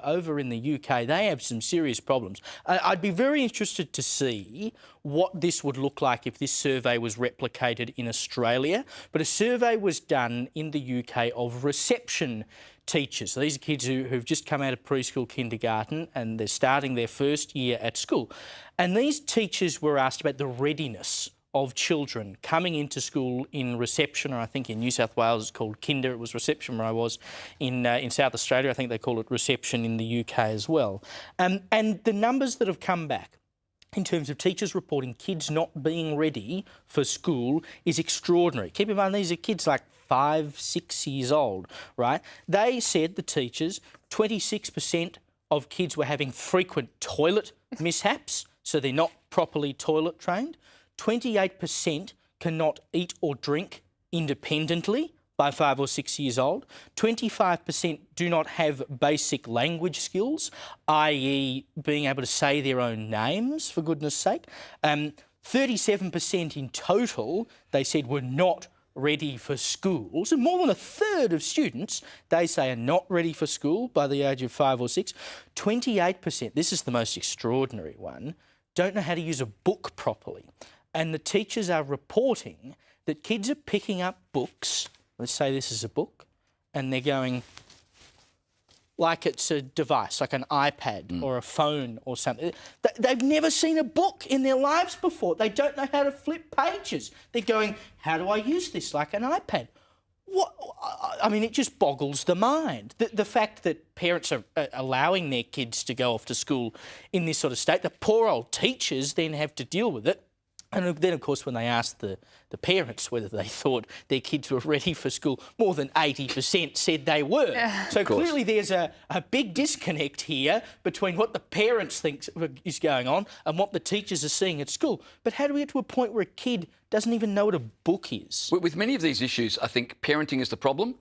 over in the UK, they have some serious problems. I'd be very interested to see what this would look like if this survey was replicated in Australia. But a survey was done in the UK of reception teachers. So these are kids who've just come out of preschool, kindergarten, and they're starting their first year at school. And these teachers were asked about the readiness of children coming into school in reception, or I think in New South Wales it's called kinder. It was reception where I was. In South Australia, I think they call it reception in the UK as well. And the numbers that have come back in terms of teachers reporting kids not being ready for school is extraordinary. Keep in mind, these are kids like 5, 6 years old, right? They said, the teachers, 26% of kids were having frequent toilet mishaps, so they're not properly toilet trained. 28% cannot eat or drink independently by 5 or 6 years old. 25% do not have basic language skills, i.e. being able to say their own names, for goodness sake. 37% in total, they said, were not ready for school. So more than a third of students, they say, are not ready for school by the age of 5 or 6. 28%, this is the most extraordinary one, don't know how to use a book properly. And the teachers are reporting that kids are picking up books, let's say this is a book, and they're going like it's a device, like an iPad or a phone or something. They've never seen a book in their lives before. They don't know how to flip pages. They're going, how do I use this, like an iPad? What? I mean, it just boggles the mind. The fact that parents are allowing their kids to go off to school in this sort of state, the poor old teachers then have to deal with it. And then, of course, when they asked the parents whether they thought their kids were ready for school, more than 80% said they were. So clearly there's a big disconnect here between what the parents think is going on and what the teachers are seeing at school. But how do we get to a point where a kid doesn't even know what a book is? With many of these issues, I think parenting is the problem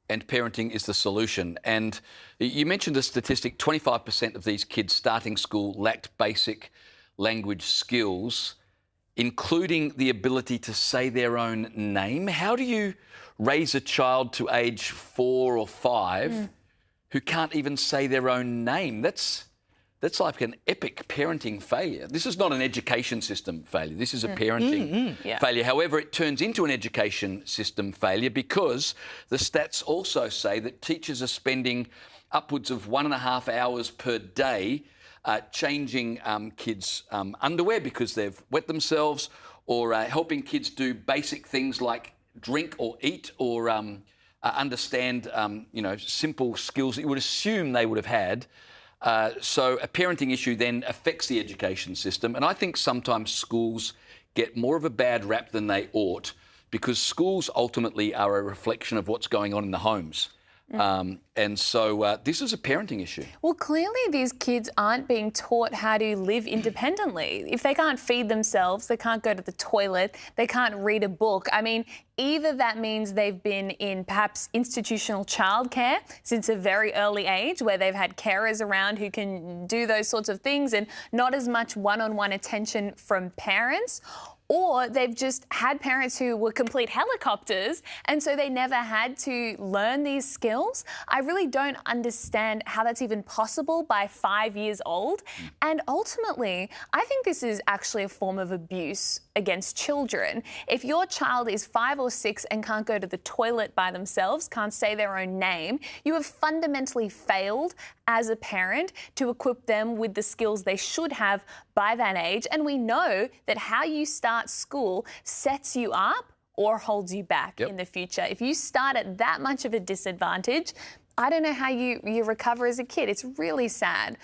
and parenting is the solution. And you mentioned the statistic, 25% of these kids starting school lacked basic language skills, including the ability to say their own name. How do you raise a child to age 4 or 5 who can't even say their own name? That's like an epic parenting failure. This is not an education system failure. This is a parenting failure. However, it turns into an education system failure because the stats also say that teachers are spending upwards of 1.5 hours per day changing kids' underwear because they've wet themselves, or helping kids do basic things like drink or eat, or understand, simple skills that you would assume they would have had. So a parenting issue then affects the education system. And I think sometimes schools get more of a bad rap than they ought, because schools ultimately are a reflection of what's going on in the homes. And so this is a parenting issue. Well, clearly these kids aren't being taught how to live independently. If they can't feed themselves, they can't go to the toilet, they can't read a book. I mean, either that means they've been in perhaps institutional childcare since a very early age, where they've had carers around who can do those sorts of things and not as much one-on-one attention from parents, or they've just had parents who were complete helicopters and so they never had to learn these skills. I really don't understand how that's even possible by 5 years old. And ultimately, I think this is actually a form of abuse against children. If your child is 5 or 6 and can't go to the toilet by themselves, can't say their own name, you have fundamentally failed as a parent to equip them with the skills they should have by that age. And we know that how you start school sets you up or holds you back in the future. If you start at that much of a disadvantage, I don't know how you recover as a kid. It's really sad.